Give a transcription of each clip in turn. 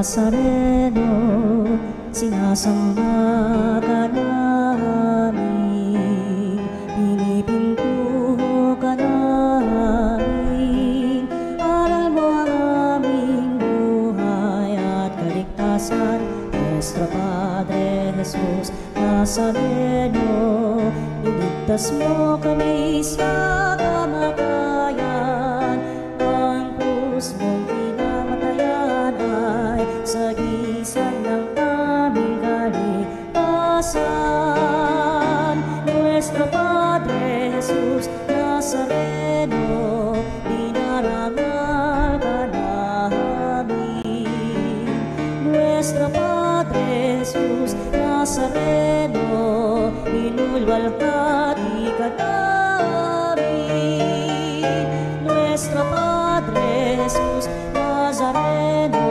Nazareno, sinasamba ka namin, pinipinto ka namin, aral mo ang aming buhay at kaligtasan. Nuestro Padre Jesus Nazareno, iligtas mo kami sa kamatayan, ang krus mong pinamatayan ay sagisag ng aming kaligtasan. Nuestro Padre Jesus Nazareno, dinarangal ka namin. Nuestro Padre Jesus Nazareno, inulwalhati ka namin. Nuestro Padre Jesus Nazareno,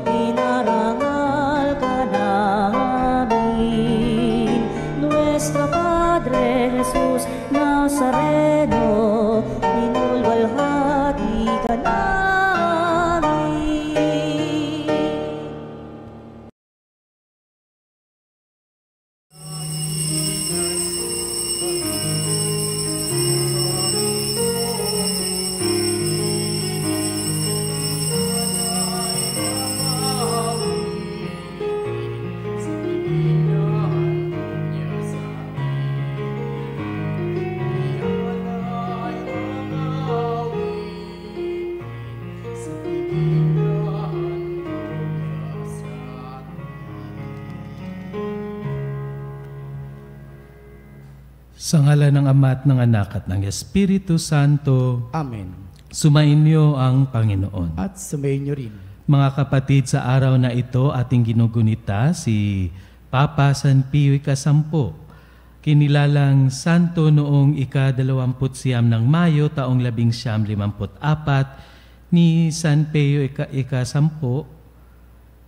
inarangal ka namin. Nuestro Padre Jesus Nazareno, inulwalhati ka namin. Sa ngalan ng Ama at ng Anak at ng Espiritu Santo. Amen. Sumainyo ang Panginoon. At sumainyo rin. Mga kapatid, sa araw na ito ating ginugunita si Papa San Pio X. Kinilalang santo noong ika-29 ng Mayo taong 1954 ni San Pio X.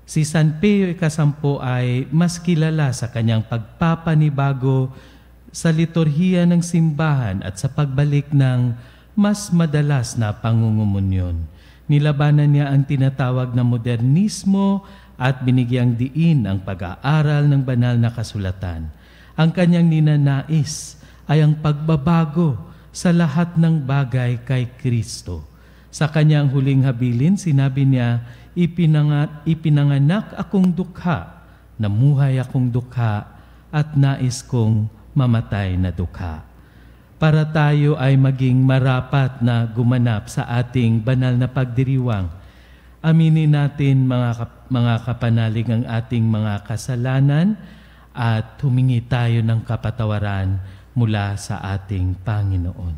Si San Pio X. ay mas kilala sa kanyang pagpapanibago sa liturhiya ng simbahan at sa pagbalik ng mas madalas na pangungumunyon. Nilabanan niya ang tinatawag na modernismo at binigyang diin ang pag-aaral ng banal na kasulatan. Ang kanyang ninanais ay ang pagbabago sa lahat ng bagay kay Kristo. Sa kanyang huling habilin, sinabi niya, ipinanganak akong dukha, namuhay akong dukha, at nais kong mamatay na dukha. Para tayo ay maging marapat na gumanap sa ating banal na pagdiriwang, aminin natin mga kapanalig ang ating mga kasalanan at humingi tayo ng kapatawaran mula sa ating Panginoon.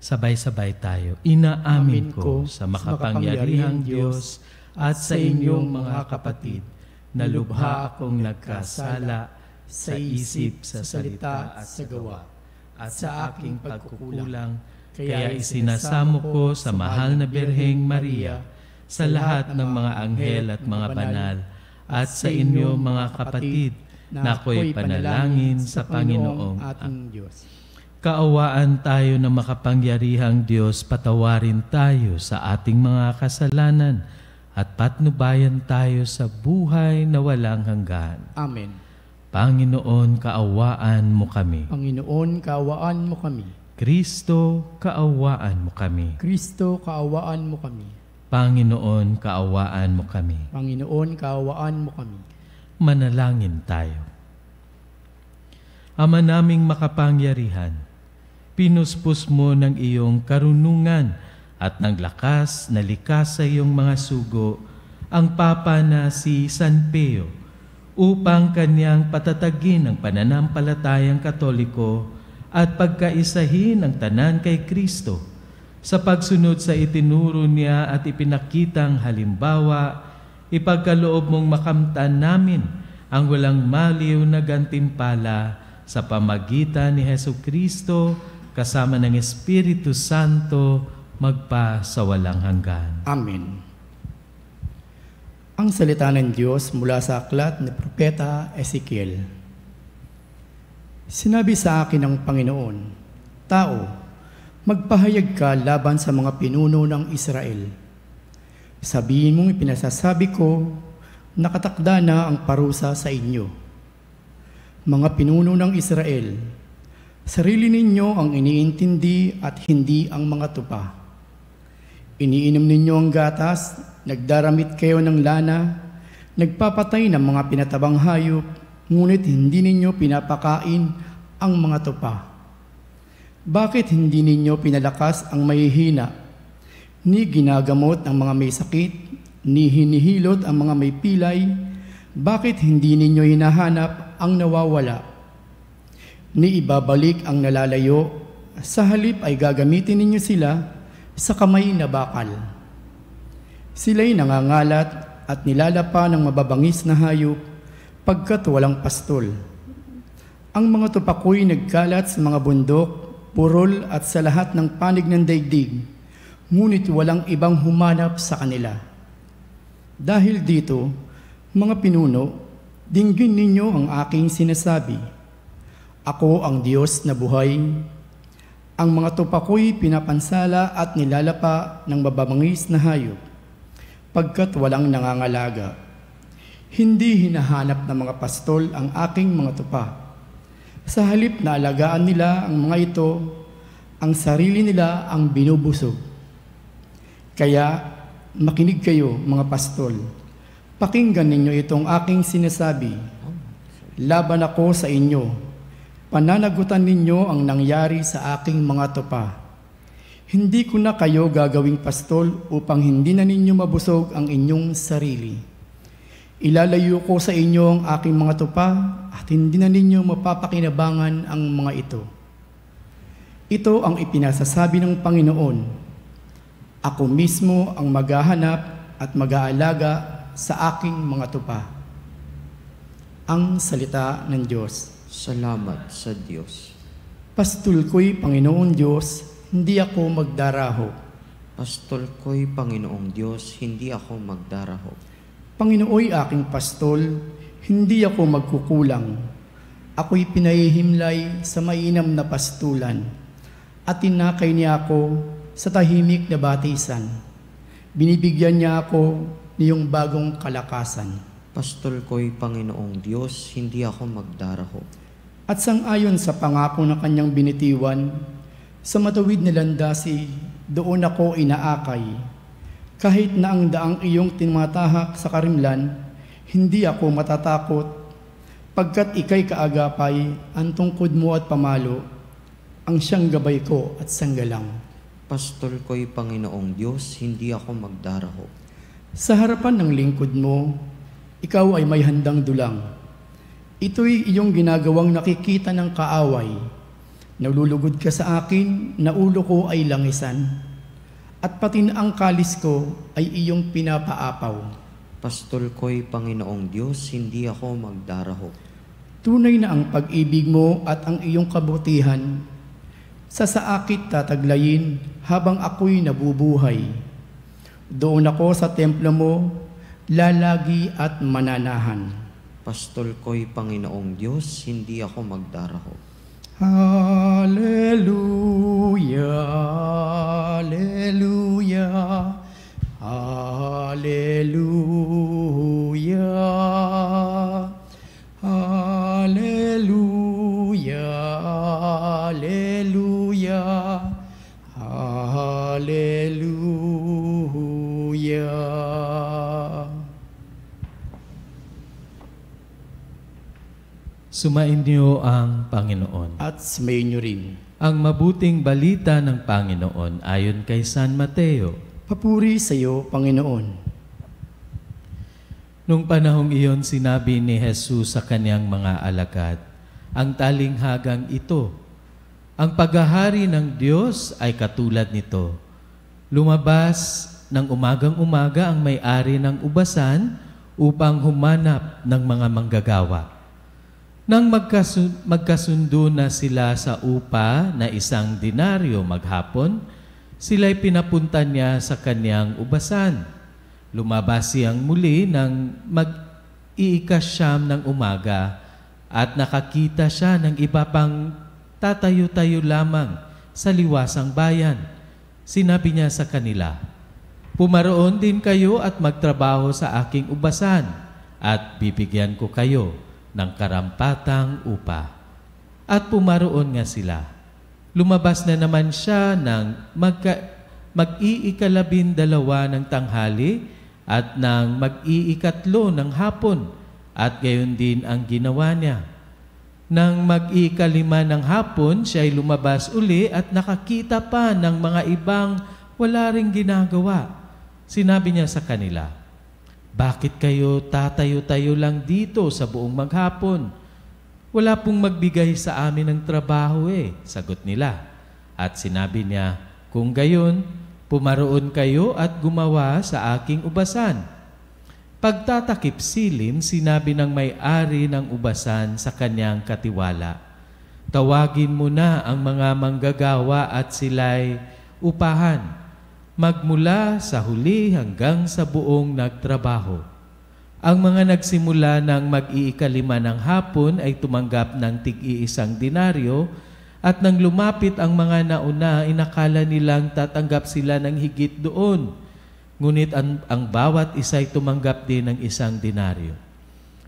Sabay-sabay tayo. Inaamin ko sa makapangyarihang Diyos at sa inyong mga kapatid na lubha akong nagkasala sa isip, sa salita at sa gawa, at sa aking pagkukulang, kaya isinasamo ko sa mahal na Birheng Maria, sa lahat ng mga anghel at mga banal, at sa inyo mga kapatid, na ako'y panalangin sa Panginoong ating Diyos. Kaawaan tayo ng makapangyarihang Diyos, patawarin tayo sa ating mga kasalanan, at patnubayan tayo sa buhay na walang hanggan. Amen. Panginoon, kaawaan mo kami. Panginoon, kaawaan mo kami. Kristo, kaawaan mo kami. Kristo, kaawaan mo kami. Panginoon, kaawaan mo kami. Panginoon, kaawaan mo kami. Manalangin tayo. Ama naming makapangyarihan, pinuspos mo ng iyong karunungan at ng lakas na likas sa iyong mga sugo ang Papa na si San Pio upang kanyang patatagin ang pananampalatayang Katoliko at pagkaisahin ang tanan kay Kristo sa pagsunod sa itinuro niya at ipinakitang halimbawa. Ipagkaloob mong makamtan namin ang walang maliw na gantimpala sa pamagitan ni Hesukristo kasama ng Espiritu Santo magpa sa walang hanggan. Amen. Ang salita ng Diyos mula sa aklat ni Propeta Ezekiel. Sinabi sa akin ng Panginoon, Tao, magpahayag ka laban sa mga pinuno ng Israel. Sabihin mong ipinasasabi ko, nakatakda na ang parusa sa inyo. Mga pinuno ng Israel, sarili ninyo ang iniintindi at hindi ang mga tupa. Iniinom ninyo ang gatas, nagdaramit kayo ng lana, nagpapatay ng mga pinatabang hayop, ngunit hindi ninyo pinapakain ang mga tupa. Bakit hindi ninyo pinalakas ang mahihina, ni ginagamot ang mga may sakit, ni hinihilot ang mga may pilay? Bakit hindi ninyo hinahanap ang nawawala, ni ibabalik ang nalalayo? Sa halip ay gagamitin ninyo sila sa kamay na bakal. Sila'y nangangalat at nilalapa ng mababangis na hayop pagkat walang pastol. Ang mga tupakoy nagkalat sa mga bundok, purol at sa lahat ng panig ng daigdig, ngunit walang ibang humanap sa kanila. Dahil dito, mga pinuno, dinggin ninyo ang aking sinasabi. Ako ang Diyos na buhay. Ang mga tupakoy pinapansala at nilalapa ng mababangis na hayop, pagkat walang nangangalaga. Hindi hinahanap ng mga pastol ang aking mga tupa. Sa halip na alagaan nila ang mga ito, ang sarili nila ang binubusog. Kaya makinig kayo, mga pastol. Pakinggan ninyo itong aking sinasabi. Laban ako sa inyo. Pananagutan ninyo ang nangyari sa aking mga tupa. Hindi ko na kayo gagawing pastol upang hindi na ninyo mabusog ang inyong sarili. Ilalayo ko sa inyo ang aking mga tupa at hindi na ninyo mapapakinabangan ang mga ito. Ito ang ipinasasabi ng Panginoon. Ako mismo ang maghahanap at mag-aalaga sa aking mga tupa. Ang salita ng Diyos. Salamat sa Diyos. Pastol ko'y Panginoon Diyos, hindi ako magdaraho. Pastol ko'y Panginoong Diyos, hindi ako magdaraho. Panginooy aking pastol, hindi ako magkukulang. Ako'y pinahihimlay sa mainam na pastulan, at tinakay niya ako sa tahimik na batisan. Binibigyan niya ako niyong bagong kalakasan. Pastol ko'y Panginoong Diyos, hindi ako magdaraho. At sang-ayon sa pangako ng kanyang binitiwan, sa matuwid na landasi, doon ako inaakay. Kahit na ang daang iyong tinmatahak sa karimlan, hindi ako matatakot, pagkat ika'y kaagapay, ang tungkod mo at pamalo, ang siyang gabay ko at sanggalang. Pastol ko'y Panginoong Diyos, hindi ako magdaraho. Sa harapan ng lingkod mo, ikaw ay may handang dulang. Ito'y iyong ginagawang nakikita ng kaaway. Nalulugod ka sa akin, na ulo ko ay langisan, at pati na ang kalis ko ay iyong pinapaapaw. Pastol ko'y Panginoong Diyos, hindi ako magdaraho. Tunay na ang pag-ibig mo at ang iyong kabutihan, sa saakit tataglayin habang ako'y nabubuhay. Doon ako sa templo mo, lalagi at mananahan. Pastol ko'y Panginoong Diyos, hindi ako magdaraho. Hallelujah, Hallelujah, Hallelujah, Hallelujah, Hallelujah, Hallelujah. Sumainyo ang Panginoon. At sumayin niyo rin. Ang mabuting balita ng Panginoon ayon kay San Mateo. Papuri sa iyo, Panginoon. Nung panahong iyon, sinabi ni Jesus sa kanyang mga alagad, ang talinghagang ito, ang paghahari ng Diyos ay katulad nito. Lumabas ng umagang-umaga ang may-ari ng ubasan upang humanap ng mga manggagawa. Nang magkasundo na sila sa upa na 1 denaryo maghapon, sila'y pinapunta niya sa kanyang ubasan. Lumabas siyang muli ng mag-iikasyam ng umaga at nakakita siya ng iba pang tatayo-tayo lamang sa liwasang bayan. Sinabi niya sa kanila, Pumaroon din kayo at magtrabaho sa aking ubasan, at bibigyan ko kayo ng karampatang upa. At pumaroon nga sila. Lumabas na naman siya ng mag-iikalabindalawa ng tanghali at ng mag-iikatlo ng hapon, at gayon din ang ginawa niya. Nang mag-ikalima ng hapon, siya ay lumabas uli at nakakita pa ng mga ibang wala ring ginagawa. Sinabi niya sa kanila, "Bakit kayo tatayo-tayo lang dito sa buong maghapon? Wala pong magbigay sa amin ng trabaho sagot nila. At sinabi niya, "Kung gayon, pumaroon kayo at gumawa sa aking ubasan." Pagtatakip silim, sinabi ng may-ari ng ubasan sa kanyang katiwala, "Tawagin mo na ang mga manggagawa at sila'y upahan, magmula sa huli hanggang sa buong nagtrabaho." Ang mga nagsimula ng mag-iikalima ng hapon ay tumanggap ng tig-iisang denaryo, at nang lumapit ang mga nauna, inakala nilang tatanggap sila ng higit doon. Ngunit ang bawat isa ay tumanggap din ng 1 denaryo.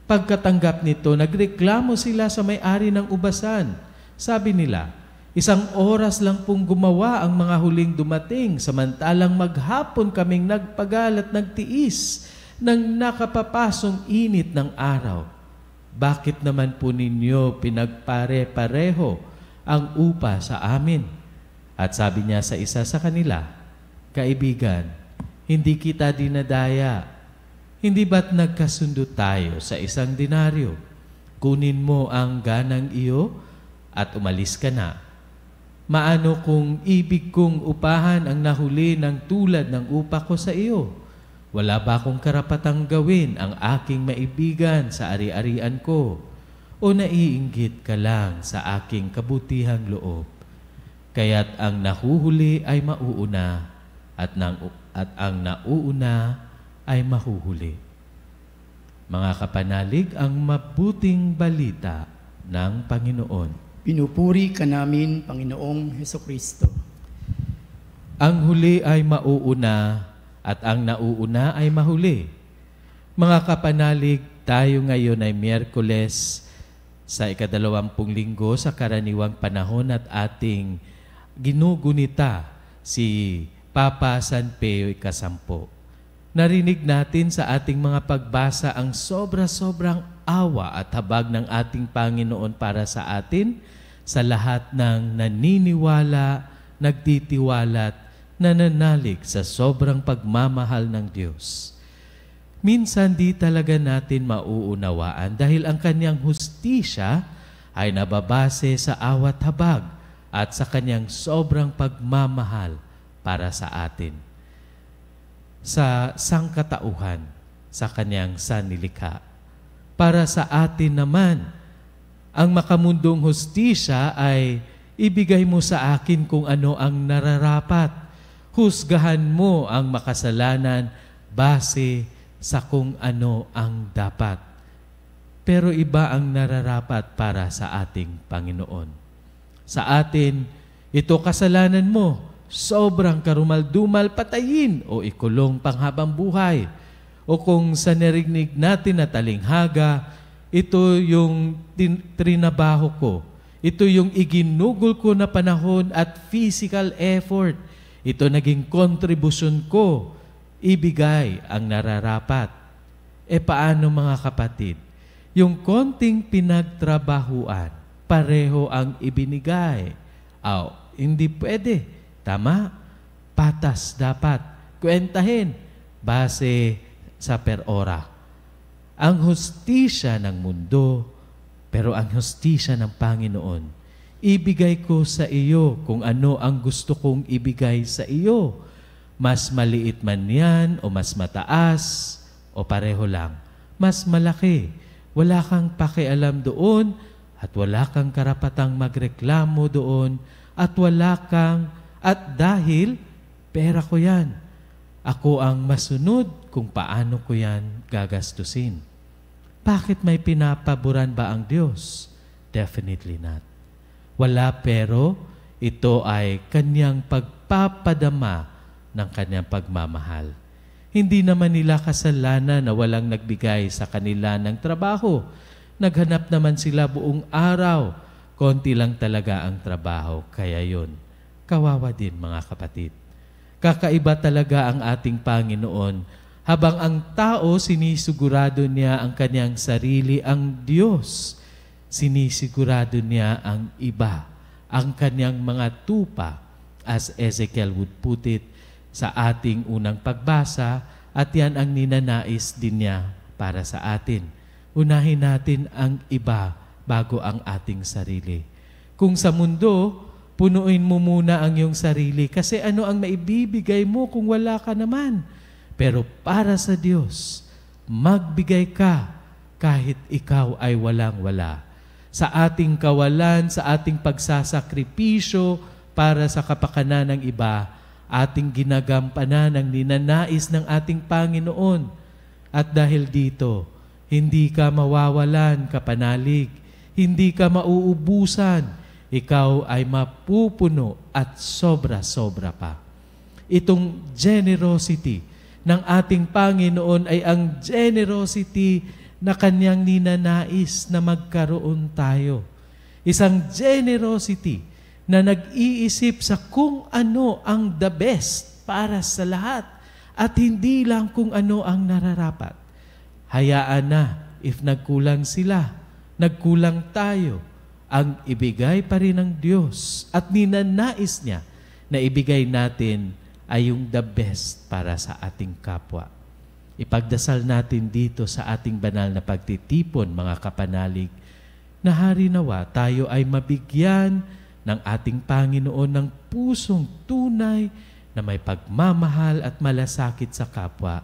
Pagkatanggap nito, nagreklamo sila sa may-ari ng ubasan. Sabi nila, 1 oras lang pong gumawa ang mga huling dumating, samantalang maghapon kaming nagpagal at nagtiis ng nakapapasong init ng araw. Bakit naman po ninyo pinagpare-pareho ang upa sa amin? At sabi niya sa isa sa kanila, "Kaibigan, hindi kita dinadaya. Hindi ba't nagkasundo tayo sa 1 denaryo? Kunin mo ang ganang iyo at umalis ka na. Maano kung ibig kong upahan ang nahuli ng tulad ng upa ko sa iyo? Wala ba akong karapatang gawin ang aking maibigan sa ari-arian ko? O naiinggit ka lang sa aking kabutihang loob? Kaya't ang nahuhuli ay mauuna at ang nauuna ay mahuhuli." Mga kapanalig, ang mabuting balita ng Panginoon. Pinupuri ka namin, Panginoong Hesukristo. Ang huli ay mauuna at ang nauuna ay mahuli. Mga kapanalig, tayo ngayon ay Miyerkules sa 20 linggo sa karaniwang panahon at ating ginugunita si Papa San Pio Ika-10. Narinig natin sa ating mga pagbasa ang sobra-sobrang awa at habag ng ating Panginoon para sa atin, sa lahat ng naniniwala, nagtitiwalat, nananalig sa sobrang pagmamahal ng Diyos. Minsan di talaga natin mauunawaan dahil ang kanyang hustisya ay nababase sa awat habag at sa kanyang sobrang pagmamahal para sa atin. Sa sangkatauhan, sa kanyang sanlilikha. Para sa atin naman, ang makamundong hustisya ay ibigay mo sa akin kung ano ang nararapat. Husgahan mo ang makasalanan base sa kung ano ang dapat. Pero iba ang nararapat para sa ating Panginoon. Sa atin, ito kasalanan mo, sobrang karumal-dumal, patayin o ikulong panghabang buhay. O kung sa narinig natin na talinghaga, ito yung trinabaho ko. Ito yung iginugol ko na panahon at physical effort. Ito naging kontribusyon ko. Ibigay ang nararapat. Paano mga kapatid? Yung konting pinagtrabahuan, pareho ang ibinigay. Hindi pwede. Tama? Patas dapat. Kwentahin. Base sa per ora. Ang hustisya ng mundo, pero ang hustisya ng Panginoon, ibigay ko sa iyo kung ano ang gusto kong ibigay sa iyo. Mas maliit man yan o mas mataas o pareho lang. Mas malaki. Wala kang pakialam doon at wala kang karapatang magreklamo doon at dahil pera ko yan. Ako ang masunod kung paano ko yan gagastusin. Bakit may pinapaboran ba ang Diyos? Definitely not. Wala, pero ito ay kanyang pagpapadama ng kanyang pagmamahal. Hindi naman nila kasalanan na walang nagbigay sa kanila ng trabaho. Naghanap naman sila buong araw. Konti lang talaga ang trabaho. Kaya yun, kawawa din mga kapatid. Kakaiba talaga ang ating Panginoon. Habang ang tao sinisigurado niya ang kanyang sarili, ang Diyos sinisigurado niya ang iba, ang kanyang mga tupa, as Ezekiel would put it sa ating unang pagbasa, at yan ang ninanais din niya para sa atin. Unahin natin ang iba bago ang ating sarili. Kung sa mundo, punuin mo muna ang iyong sarili kasi ano ang maibibigay mo kung wala ka naman? Pero para sa Diyos, magbigay ka kahit ikaw ay walang-wala. Sa ating kawalan, sa ating pagsasakripisyo para sa kapakanan ng iba, ating ginagampanan ang ninanais ng ating Panginoon. At dahil dito, hindi ka mawawalan, kapanalig, hindi ka mauubusan, ikaw ay mapupuno at sobra-sobra pa. Itong generosity ng ating Panginoon ay ang generosity na kanyang ninanais na magkaroon tayo. Isang generosity na nag-iisip sa kung ano ang the best para sa lahat at hindi lang kung ano ang nararapat. Hayaan na if nagkulang sila, nagkulang tayo, ang ibigay pa rin ng Diyos at ninanais niya na ibigay natin ay yung the best para sa ating kapwa. Ipagdasal natin dito sa ating banal na pagtitipon, mga kapanalig, na harinawa tayo ay mabigyan ng ating Panginoon ng pusong tunay na may pagmamahal at malasakit sa kapwa,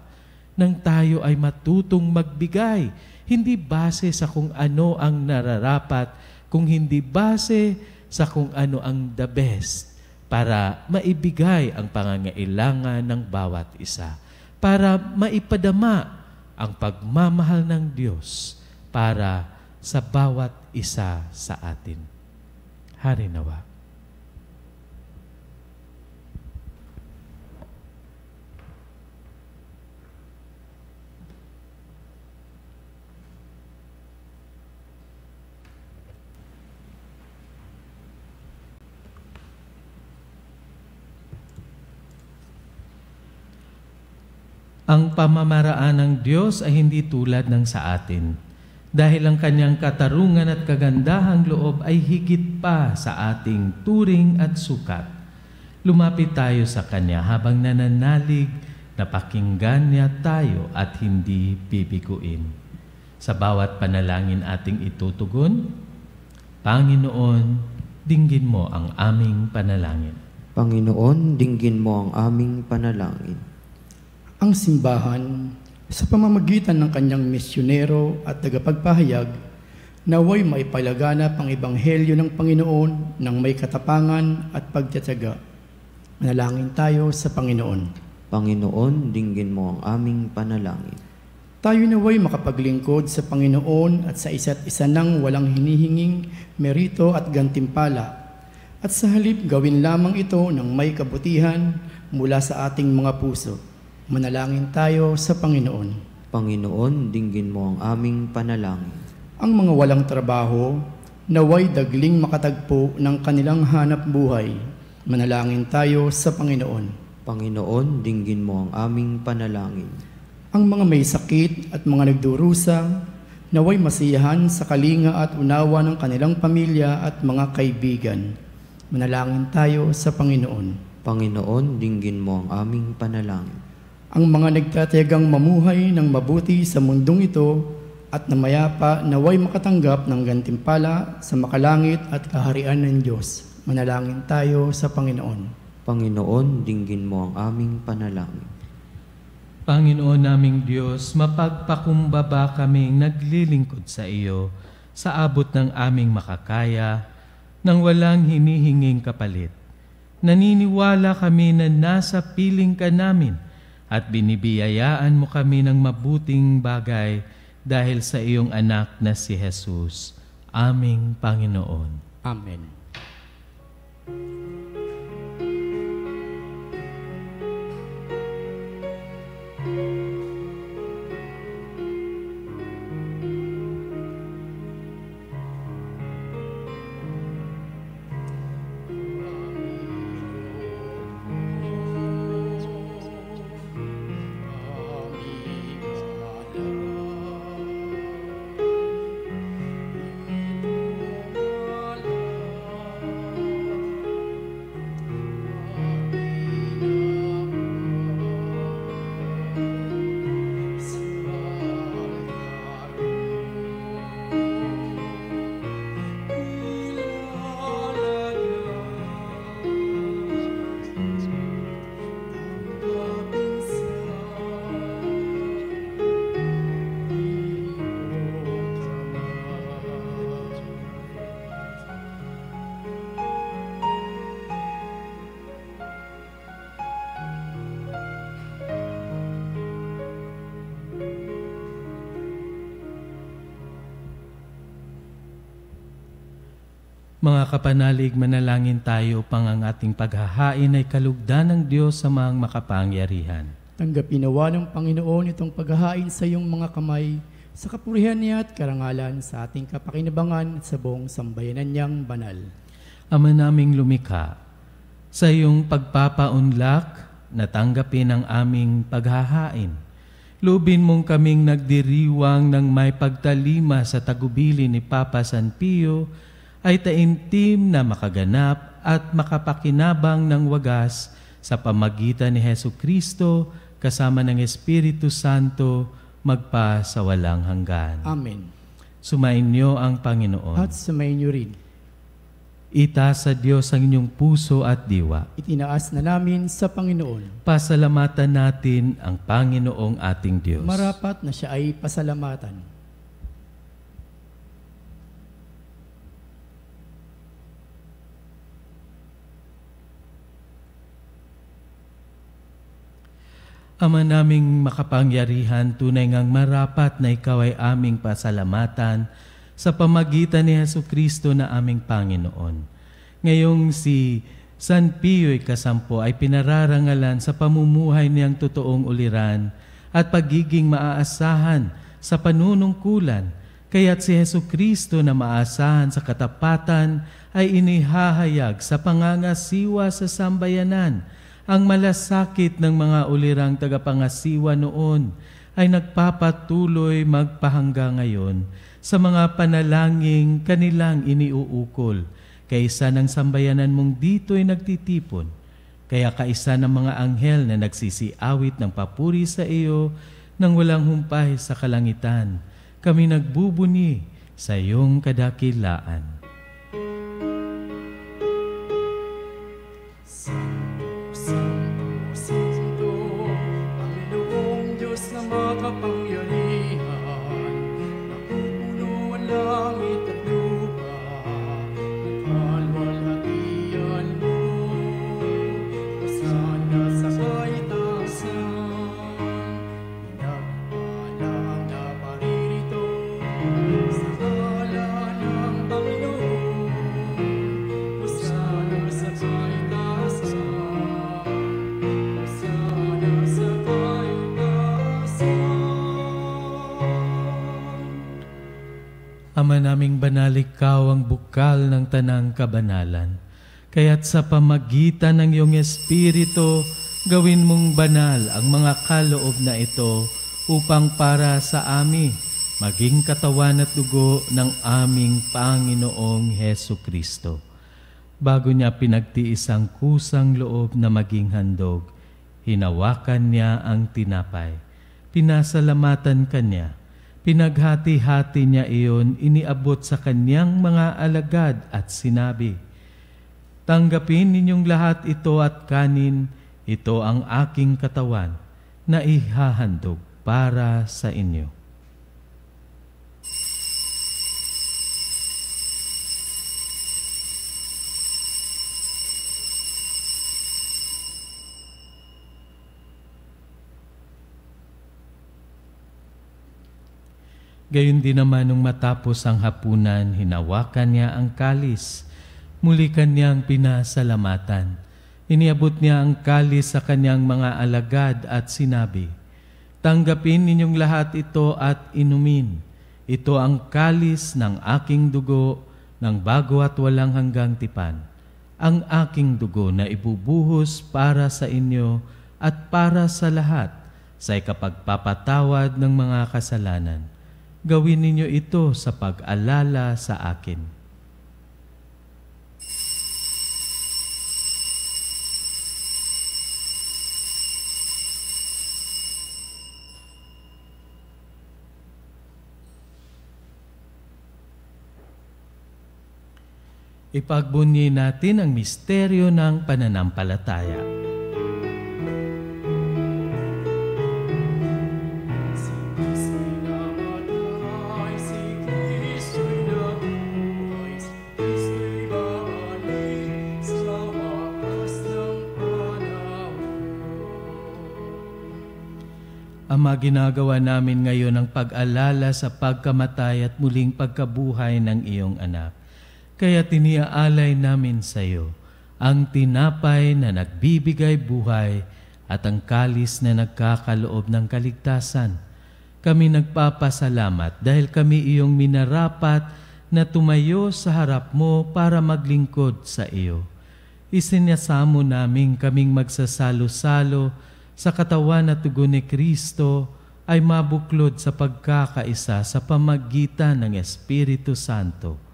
nang tayo ay matutong magbigay, hindi base sa kung ano ang nararapat, kung hindi base sa kung ano ang the best, para maibigay ang pangangailangan ng bawat isa, para maipadama ang pagmamahal ng Diyos para sa bawat isa sa atin. Harinawa. Ang pamamaraan ng Diyos ay hindi tulad ng sa atin, dahil ang kanyang katarungan at kagandahang loob ay higit pa sa ating turing at sukat. Lumapit tayo sa Kanya habang nananalig na pakinggan niya tayo at hindi bibiguin. Sa bawat panalangin ating itutugon, Panginoon, dinggin mo ang aming panalangin. Panginoon, dinggin mo ang aming panalangin. Ang simbahan, sa pamamagitan ng kanyang misyonero at tagapagpahayag, naway maipalaganap ang ebanghelyo ng Panginoon ng may katapangan at pagtitiyaga. Manalangin tayo sa Panginoon. Panginoon, dinggin mo ang aming panalangin. Tayo naway makapaglingkod sa Panginoon at sa isa't isa nang walang hinihinging merito at gantimpala, at sa halip gawin lamang ito ng may kabutihan mula sa ating mga puso. Manalangin tayo sa Panginoon. Panginoon, dinggin mo ang aming panalangin. Ang mga walang trabaho, naway dagling makatagpo ng kanilang hanap buhay. Manalangin tayo sa Panginoon. Panginoon, dinggin mo ang aming panalangin. Ang mga may sakit at mga nagdurusa, naway masiyahan sa kalinga at unawa ng kanilang pamilya at mga kaibigan. Manalangin tayo sa Panginoon. Panginoon, dinggin mo ang aming panalangin. Ang mga nagtatiyagang mamuhay ng mabuti sa mundong ito at na mayapa naway makatanggap ng gantimpala sa makalangit at kaharian ng Diyos. Manalangin tayo sa Panginoon. Panginoon, dinggin mo ang aming panalangin. Panginoon naming Diyos, mapagpakumbaba kaming naglilingkod sa iyo sa abot ng aming makakaya nang walang hinihinging kapalit. Naniniwala kami na nasa piling ka namin at binibiyayaan mo kami ng mabuting bagay dahil sa iyong anak na si Jesus, aming Panginoon. Amen. Mga kapanalig, manalangin tayo pang ang ating paghahain ay kalugdan ng Diyos sa mga makapangyarihan. Tanggapin nawa ng Panginoon itong paghahain sa iyong mga kamay, sa kapurihan niya at karangalan sa ating kapakinabangan at sa buong sambayanan niyang banal. Ama naming lumikha, sa iyong pagpapaunlak, natanggapin ang aming paghahain. Lubin mong kaming nagdiriwang ng may pagtalima sa tagubilin ni Papa San Pio, ay taimtim na makaganap at makapakinabang ng wagas sa pamagitan ni Hesukristo kasama ng Espiritu Santo magpa sa walang hanggan. Amen. Sumainyo ang Panginoon. At sumayin niyo rin. Itaas sa Diyos ang inyong puso at diwa. Itinaas na namin sa Panginoon. Pasalamatan natin ang Panginoong ating Diyos. Marapat na siya ay pasalamatan. Ama naming makapangyarihan, tunay ngang marapat na ikaw ay aming pasalamatan sa pamagitan ni Hesukristo na aming Panginoon. Ngayong si San Pio Ikasampo ay pinararangalan sa pamumuhay niyang totoong uliran at pagiging maaasahan sa panunungkulan, kaya't si Hesukristo na maasahan sa katapatan ay inihahayag sa pangangasiwa sa sambayanan. Ang malasakit ng mga ulirang tagapangasiwa noon ay nagpapatuloy magpahangga ngayon sa mga panalangin kanilang iniuukol. Kaisa ng sambayanan mong dito'y nagtitipon. Kaya kaisa ng mga anghel na nagsisiawit ng papuri sa iyo nang walang humpay sa kalangitan, kami nagbubuni sa iyong kadakilaan. Ama naming banal, ikaw ang bukal ng tanang kabanalan. Kaya't sa pamagitan ng iyong Espiritu, gawin mong banal ang mga kaloob na ito upang para sa amin maging katawan at dugo ng aming Panginoong Hesukristo. Bago niya pinagtiis ang kusang loob na maging handog, hinawakan niya ang tinapay, pinasalamatan kanya. Pinaghati-hati niya iyon, iniabot sa kanyang mga alagad at sinabi, "Tanggapin ninyong lahat ito at kanin, ito ang aking katawan na ihahandog para sa inyo." Gayon din naman nung matapos ang hapunan, hinawakan niya ang kalis. Muli kanyang pinasalamatan. Iniabot niya ang kalis sa kanyang mga alagad at sinabi, "Tanggapin ninyong lahat ito at inumin. Ito ang kalis ng aking dugo ng bago at walang hanggang tipan. Ang aking dugo na ibubuhos para sa inyo at para sa lahat sa ikapagpapatawad ng mga kasalanan. Gawin ninyo ito sa pag-alala sa akin." Ipagbunyi natin ang misteryo ng pananampalataya. Ama, ginagawa namin ngayon ang pag-alala sa pagkamatay at muling pagkabuhay ng iyong anak. Kaya tiniaalay namin sa iyo ang tinapay na nagbibigay buhay at ang kalis na nagkakaloob ng kaligtasan. Kami nagpapasalamat dahil kami iyong minarapat na tumayo sa harap mo para maglingkod sa iyo. Isinasamo namin kaming magsasalo-salo sa katawan at dugo ni Kristo ay mabuklod sa pagkakaisa sa pamagitan ng Espiritu Santo.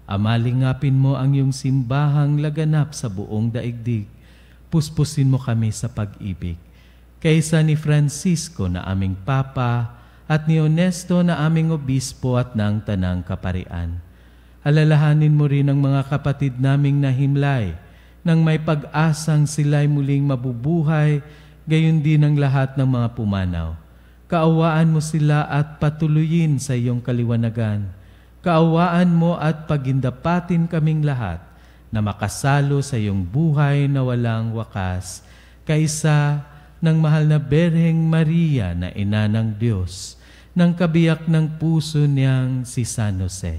Amalingapin mo ang iyong simbahang laganap sa buong daigdig. Puspusin mo kami sa pag-ibig. Kaysa ni Francisco na aming Papa at ni Honesto na aming Obispo at ng Tanang Kaparian. Alalahanin mo rin ang mga kapatid naming nahimlay nang may pag-asang sila'y muling mabubuhay, gayon din ang lahat ng mga pumanaw. Kaawaan mo sila at patuloyin sa iyong kaliwanagan. Kaawaan mo at pagindapatin kaming lahat na makasalo sa iyong buhay na walang wakas, kaysa ng mahal na Berheng Maria na ina ng Diyos, ng kabiyak ng puso niyang si San Jose,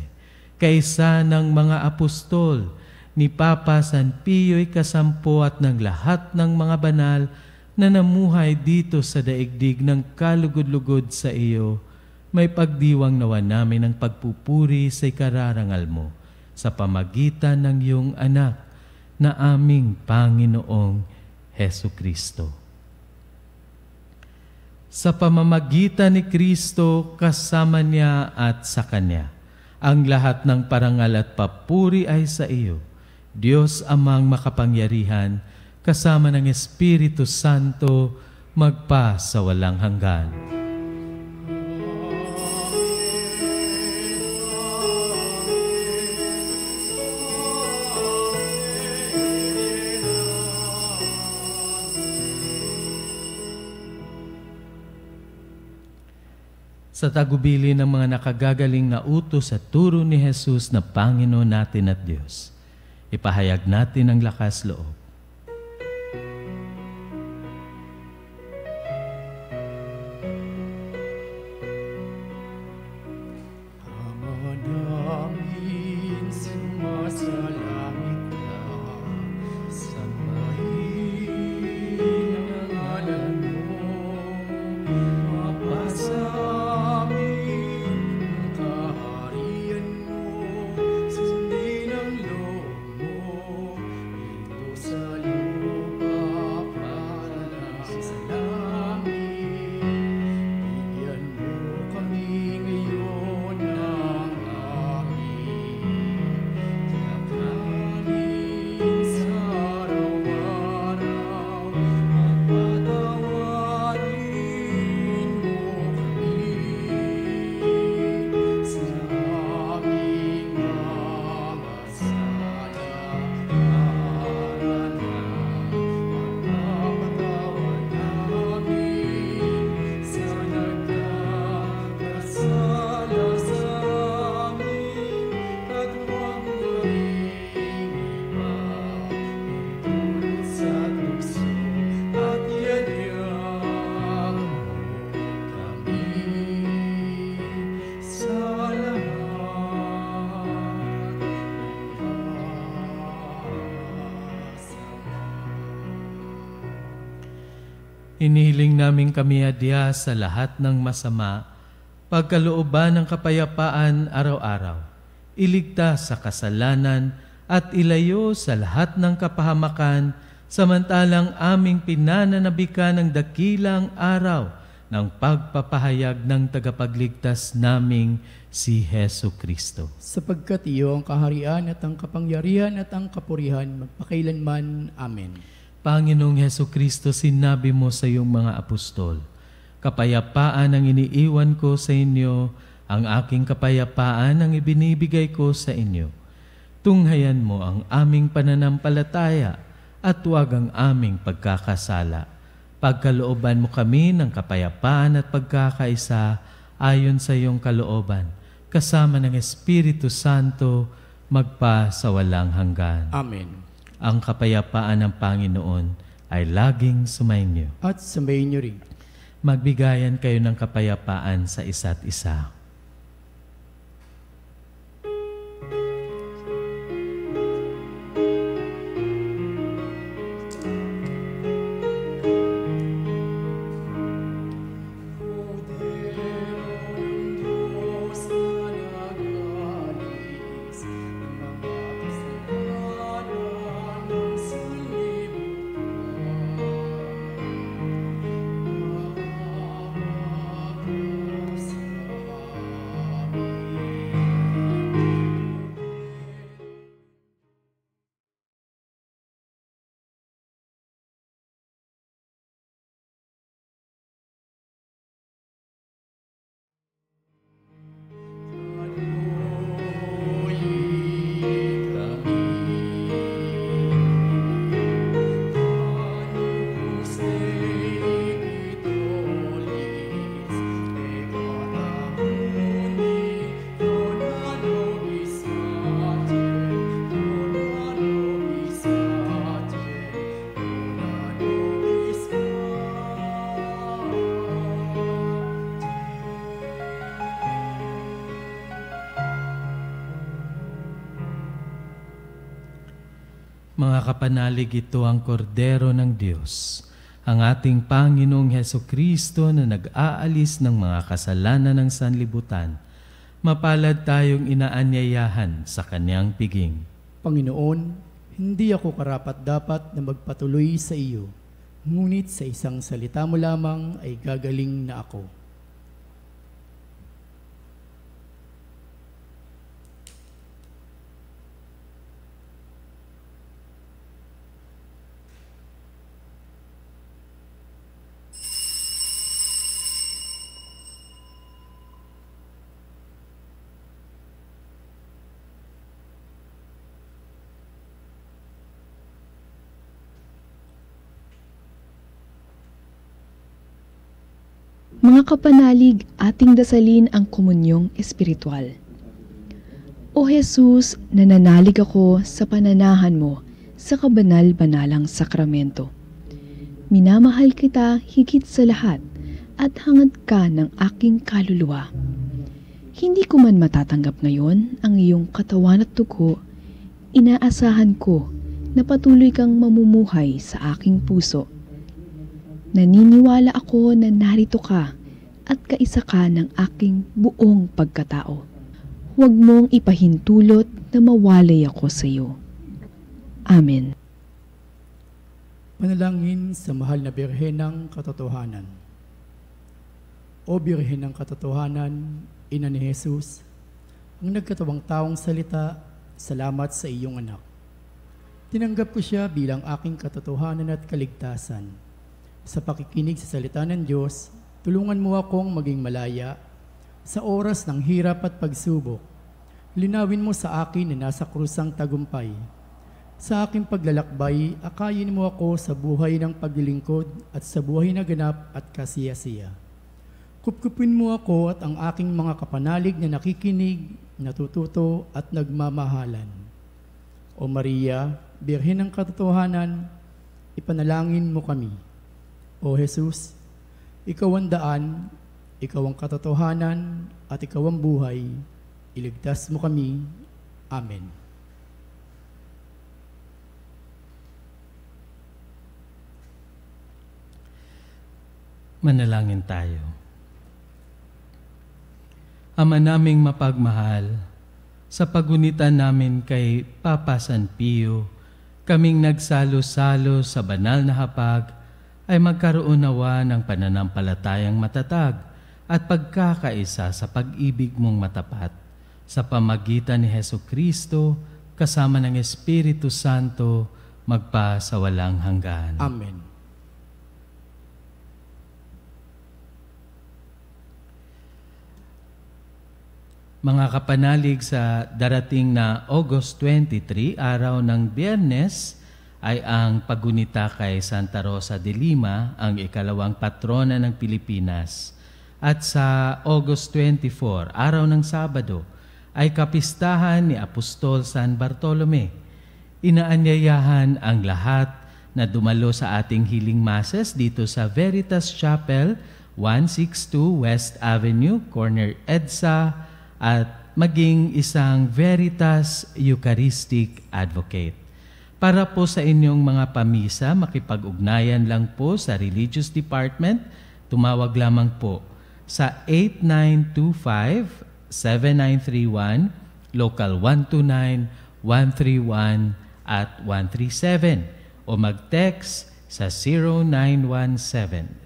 kaysa ng mga apostol, ni Papa San Pio Ikasampo at ng lahat ng mga banal na namuhay dito sa daigdig ng kalugod-lugod sa iyo, may pagdiwang nawa namin ang pagpupuri sa ikararangal mo sa pamagitan ng iyong anak na aming Panginoong Hesu Kristo. Sa pamamagitan ni Kristo, kasama niya at sa Kanya, ang lahat ng parangal at papuri ay sa iyo, Diyos Amang makapangyarihan, kasama ng Espiritu Santo, magpa sa walang hanggan. Sa tagubili ng mga nakagagaling na utos at turo ni Jesus na Panginoon natin at Diyos, ipahayag natin ang lakas loob. Inihiling namin kami adya sa lahat ng masama, pagkalooban ng kapayapaan araw-araw, iligtas sa kasalanan at ilayo sa lahat ng kapahamakan, samantalang aming pinananabikan ng dakilang araw ng pagpapahayag ng tagapagligtas naming si Hesu Kristo. Sapagkat iyo ang kaharian at ang kapangyarihan at ang kapurihan magpakailanman. Amen. Panginoong Hesu Kristo, sinabi mo sa iyong mga apostol, kapayapaan ang iniiwan ko sa inyo, ang aking kapayapaan ang ibinibigay ko sa inyo. Tunghayan mo ang aming pananampalataya at huwag ang aming pagkakasala. Pagkalooban mo kami ng kapayapaan at pagkakaisa ayon sa iyong kalooban, kasama ng Espiritu Santo, magpa sa walang hanggan. Amen. Ang kapayapaan ng Panginoon ay laging sumainyo. At sumayin niyo rin. Magbigayan kayo ng kapayapaan sa isa't isa. Mga kapanalig, ito ang kordero ng Diyos, ang ating Panginoong Hesukristo na nag-aalis ng mga kasalanan ng sanlibutan. Mapalad tayong inaanyayahan sa kanyang piging. Panginoon, hindi ako karapat-dapat na magpatuloy sa iyo, ngunit sa isang salita mo lamang ay gagaling na ako. Mga kapanalig, ating dasalin ang komunyong espiritual. O Jesus, nananalig ako sa pananahan mo sa kabanal-banalang sakramento. Minamahal kita higit sa lahat at hangad ka ng aking kaluluwa. Hindi ko man matatanggap ngayon ang iyong katawan at dugo, inaasahan ko na patuloy kang mamumuhay sa aking puso. Naniniwala ako na narito ka at kaisa ka ng aking buong pagkatao. Huwag mong ipahintulot na mawalay ako sa iyo. Amen. Panalangin sa mahal na Birhen ng Katotohanan. O Birhen ng Katotohanan, Ina ni Jesus, ang nagkatawang taong salita, salamat sa iyong anak. Tinanggap ko siya bilang aking katotohanan at kaligtasan. Sa pakikinig sa salita ng Diyos, tulungan mo akong maging malaya sa oras ng hirap at pagsubok. Linawin mo sa akin na nasa krusang tagumpay. Sa aking paglalakbay, akayin mo ako sa buhay ng paglilingkod at sa buhay na ganap at kasiyasiya. Kupkupin mo ako at ang aking mga kapanalig na nakikinig, natututo at nagmamahalan. O Maria, Birhen ng Katotohanan, ipanalangin mo kami. O Jesus, ikaw ang daan, ikaw ang katotohanan, at ikaw ang buhay. Iligtas mo kami. Amen. Manalangin tayo. Ama naming mapagmahal, sa pagunitan namin kay Papa San Pio, kaming nagsalo-salo sa banal na hapag ay magkaroon nawa ng pananampalatayang matatag at pagkakaisa sa pag-ibig mong matapat sa pamagitan ni Hesukristo kasama ng Espiritu Santo magpa sa walang hanggan. Amen. Mga kapanalig, sa darating na August 23, araw ng Biyernes, ay ang paggunita kay Santa Rosa de Lima, ang ikalawang patrona ng Pilipinas. At sa August 24, araw ng Sabado, ay kapistahan ni Apostol San Bartolome. Inaanyayahan ang lahat na dumalo sa ating healing masses dito sa Veritas Chapel, 162 West Avenue, corner EDSA, at maging isang Veritas Eucharistic Advocate. Para po sa inyong mga pamisa, makipag-ugnayan lang po sa Religious Department, tumawag lamang po sa 8925-7931, Local 129-131 at 137 o mag-text sa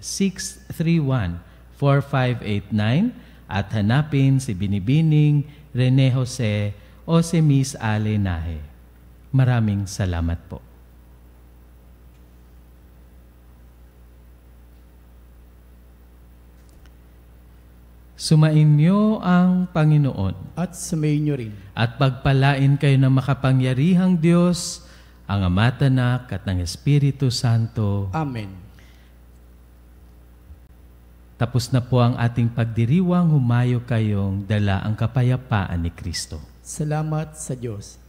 0917-631-4589 at hanapin si Binibining Rene Jose o si Miss Ale Nahe. Maraming salamat po. Sumainyo ang Panginoon. At sumainyo rin. At pagpalain kayo ng makapangyarihang Diyos, ang Ama, Anak at ng Espiritu Santo. Amen. Tapos na po ang ating pagdiriwang, humayo kayong dala ang kapayapaan ni Kristo. Salamat sa Diyos.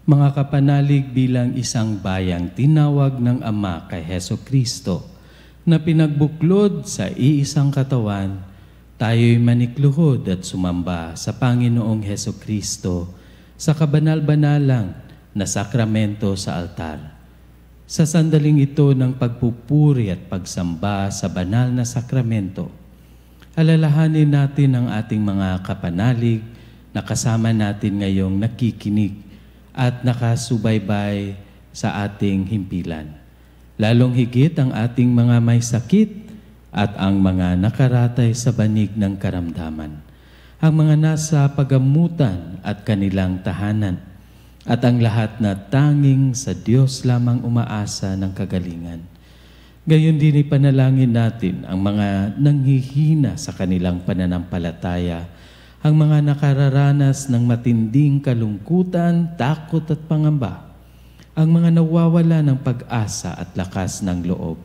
Mga kapanalig, bilang isang bayang tinawag ng Ama kay Heso Kristo na pinagbuklod sa iisang katawan, tayo'y manikluhod at sumamba sa Panginoong Heso Kristo sa kabanal-banalang na sakramento sa altar. Sa sandaling ito ng pagpupuri at pagsamba sa banal na sakramento, alalahanin natin ang ating mga kapanalig na kasama natin ngayong nakikinig at nakasubaybay sa ating himpilan. Lalong higit ang ating mga may sakit at ang mga nakaratay sa banig ng karamdaman, ang mga nasa pagamutan at kanilang tahanan, at ang lahat na tanging sa Diyos lamang umaasa ng kagalingan. Gayon din ipanalangin natin ang mga nanghihina sa kanilang pananampalataya, ang mga nakararanas ng matinding kalungkutan, takot at pangamba, ang mga nawawala ng pag-asa at lakas ng loob.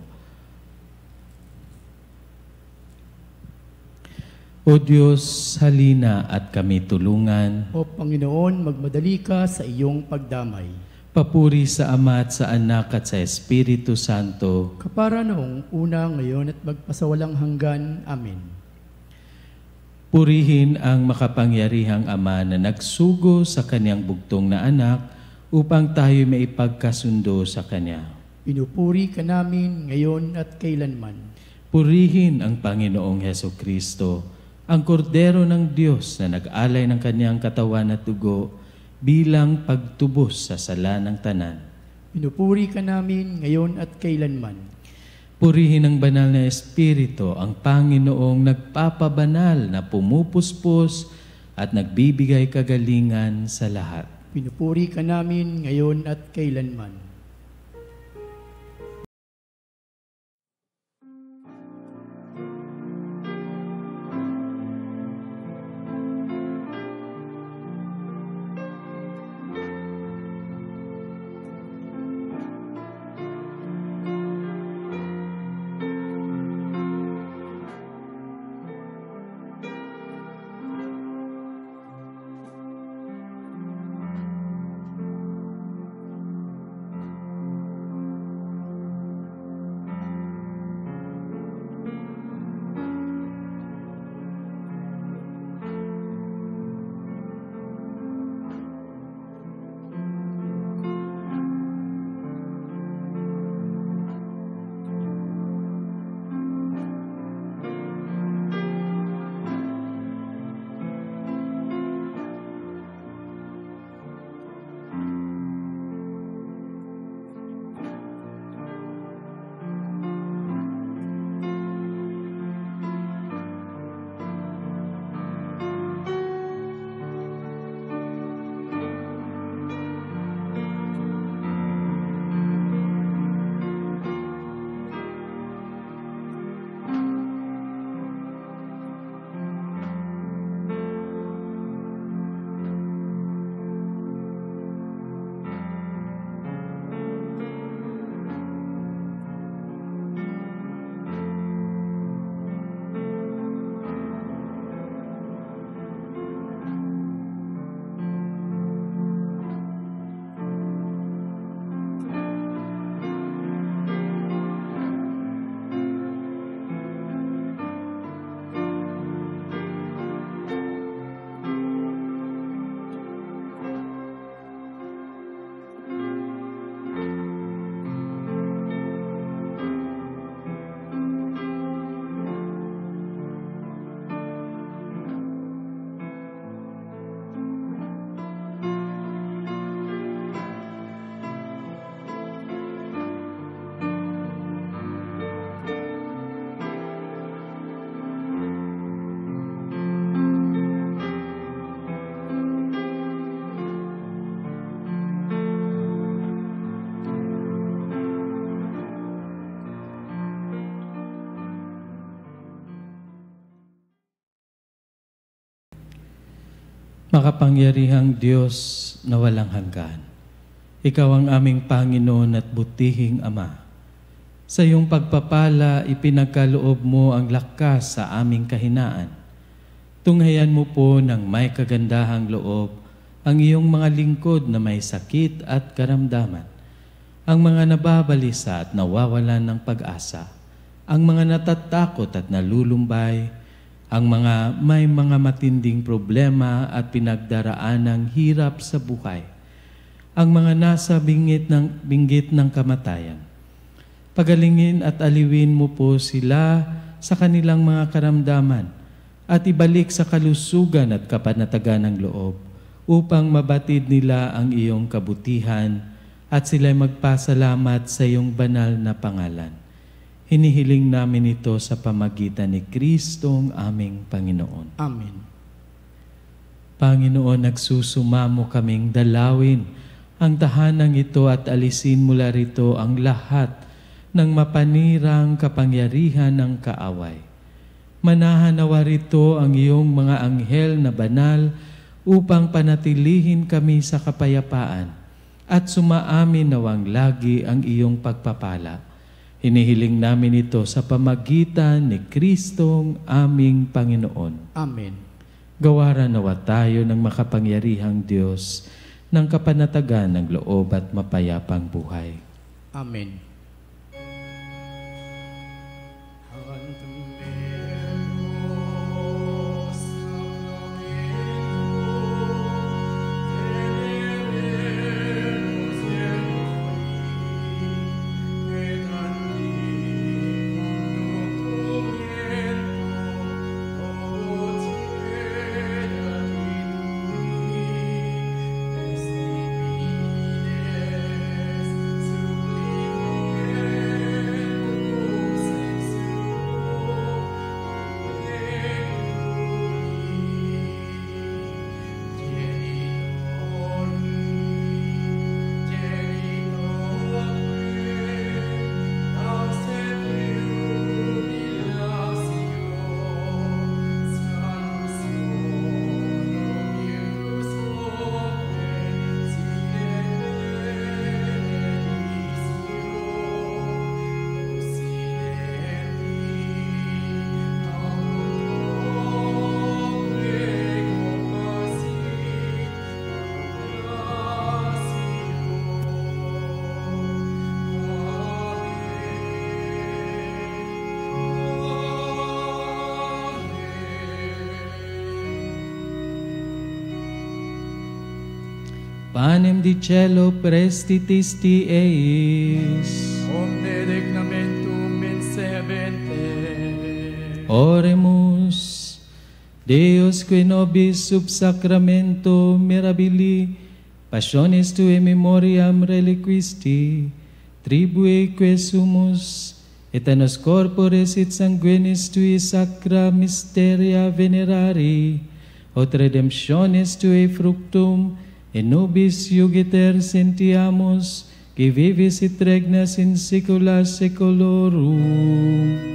O Diyos, halina at kami tulungan. O Panginoon, magmadali ka sa iyong pagdamay. Papuri sa Ama at sa Anak at sa Espiritu Santo. Kapara noong una, ngayon at magpasawalang hanggan. Amen. Purihin ang makapangyarihang Ama na nagsugo sa kanyang bugtong na anak upang tayo may ipagkasundo sa Kanya. Pinupuri ka namin ngayon at kailanman. Purihin ang Panginoong Heso Kristo, ang kordero ng Diyos na nag-alay ng kanyang katawan at dugo bilang pagtubos sa sala ng tanan. Pinupuri ka namin ngayon at kailanman. Purihin ang banal na Espiritu, ang Panginoong nagpapabanal na pumupuspos at nagbibigay kagalingan sa lahat. Pinupuri ka namin ngayon at kailanman. Makapangyarihang Diyos na walang hanggan, Ikaw ang aming Panginoon at butihing Ama. Sa iyong pagpapala, ipinagkaloob mo ang lakas sa aming kahinaan. Tunghayan mo po ng may kagandahang loob ang iyong mga lingkod na may sakit at karamdaman, ang mga nababalisa at nawawalan ng pag-asa, ang mga natatakot at nalulumbay, ang mga may mga matinding problema at pinagdaraanang hirap sa buhay, ang mga nasa binggit ng kamatayan. Pagalingin at aliwin mo po sila sa kanilang mga karamdaman at ibalik sa kalusugan at kapanatagan ng loob upang mabatid nila ang iyong kabutihan at sila'y magpasalamat sa iyong banal na pangalan. Hinihiling namin ito sa pamagitan ni Kristong aming Panginoon. Amen. Panginoon, nagsusumamo kaming dalawin ang tahanang ito at alisin mula rito ang lahat ng mapanirang kapangyarihan ng kaaway. Manahan nawa rito ang iyong mga anghel na banal upang panatilihin kami sa kapayapaan at sumaamin nawang lagi ang iyong pagpapala. Hinihiling namin ito sa pamagitan ni Kristong aming Panginoon. Amen. Gawaran nawa tayo ng makapangyarihang Diyos ng kapanatagan ng loob at mapayapang buhay. Amen. Panem di cielo prestitisti eis. Omne dignamentum in sebente. Oremus. Deus qui nobis sub sacramento mirabili passionis tue memoriam reliquisti tribui que sumus et nos corpores et sanguinis tui sacra mysteria venerari ut redemptionis tui fructum in nobis iugiter sentiamus qui vivis et regnas in saecula saeculorum.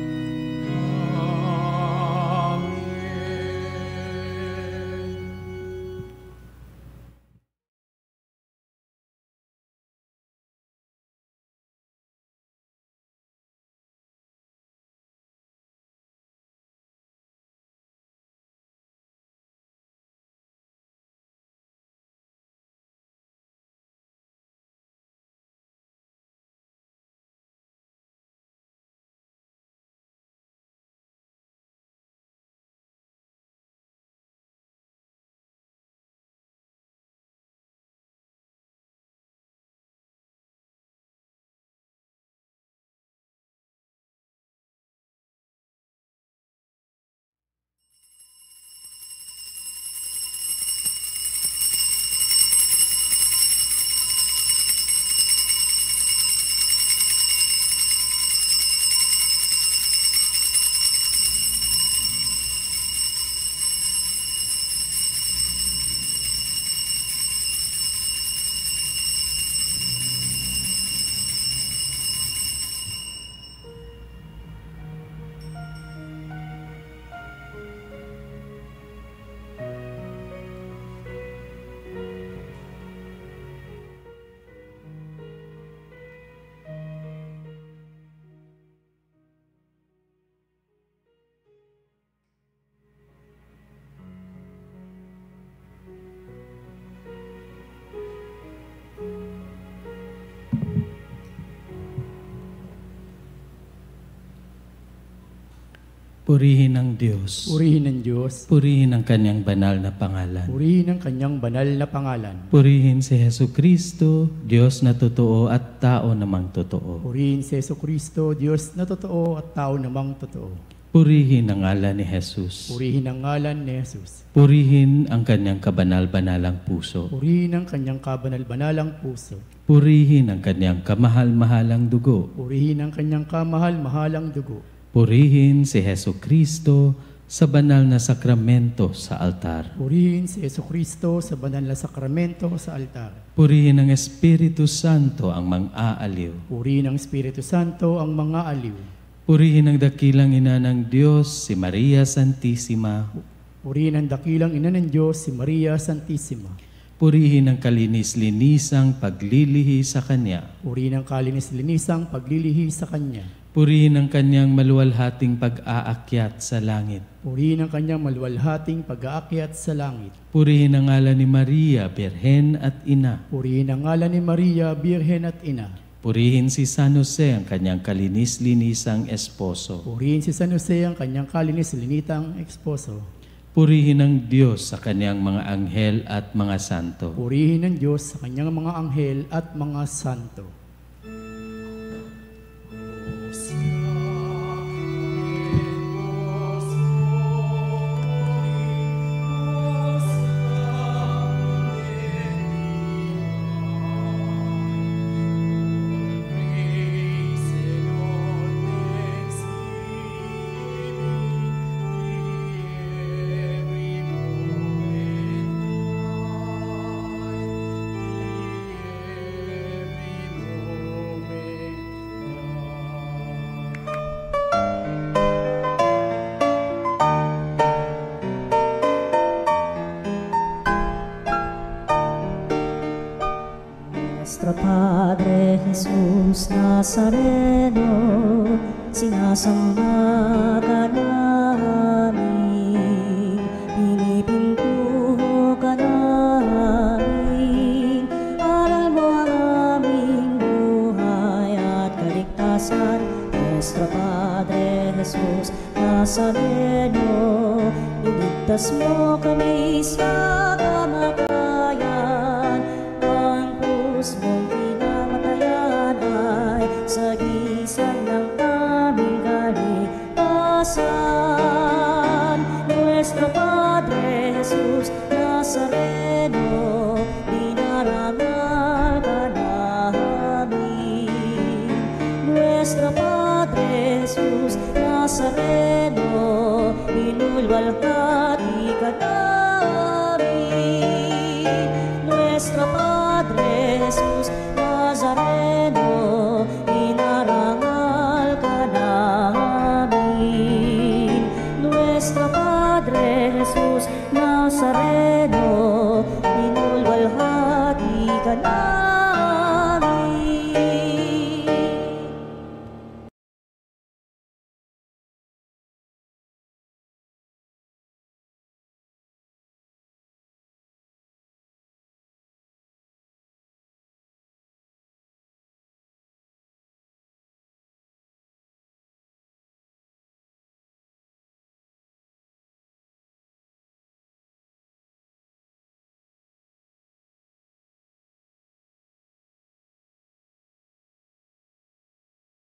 Purihin ang Diyos. Purihin ng Diyos. Purihin ang kanyang banal na pangalan. Purihin ang kanyang banal na pangalan. Purihin si Jesucristo, Diyos na totoo at tao namang totoo. Purihin si Jesucristo, Diyos na totoo at tao namang totoo. Purihin ang ngalan ni Jesus. Purihin ang ngalan ni Jesus. Purihin ang kanyang kabanal-banalang puso. Purihin ang kanyang kabanal-banalang puso. Purihin ang kanyang kamahal-mahalang dugo. Purihin ang kanyang kamahal-mahalang dugo. Purihin si Jesucristo sa banal na sakramento sa altar. Purihin si Jesucristo sa banal na sakramento sa altar. Purihin ng Espiritu Santo ang mang-aaliw. Purihin ng Espiritu Santo ang mga aliw. Purihin ang dakilang ina ng Diyos, si Maria Santissima. Purihin ang dakilang ina ng Diyos, si Maria Santissima. Purihin ang kalinis-linisang paglilihi sa Kanya. Purihin ang kalinis-linisang paglilihi sa Kanya. Purihin ang Kanyang maluwalhating pag-aakyat sa langit. Purihin ang kanyang maluwalhating pag-aakyat sa langit. Purihin ang ngalan ni Maria, Birhen at Ina. Purihin ang ngalan ni Maria, Birhen at Ina. Purihin si San Jose, ang kanyang kalinis-linisang esposo. Purihin si San Jose, ang kanyang kalinis-linitang esposo. Purihin ang Diyos sa kanyang mga anghel at mga santo. Purihin ng Diyos sa kanyang mga anghel at mga santo. Nuestro Padre Jesus Nazareno, sinasamba ka namin, pinipintuho ka namin, aral mo ang aming buhay at kaligtasan. Nuestro Padre Jesus Nazareno, iligtas mo kami sa kamatayan, ang krus mong pinamatayan ay sagisag ng aming kaligtasan. Nuestro Padre Jesus Nazareno, dinarangal ka namin. Nuestro Padre Jesus Nazareno, inulwalhati ka namin. Nuestro Padre Jesus Nazareno,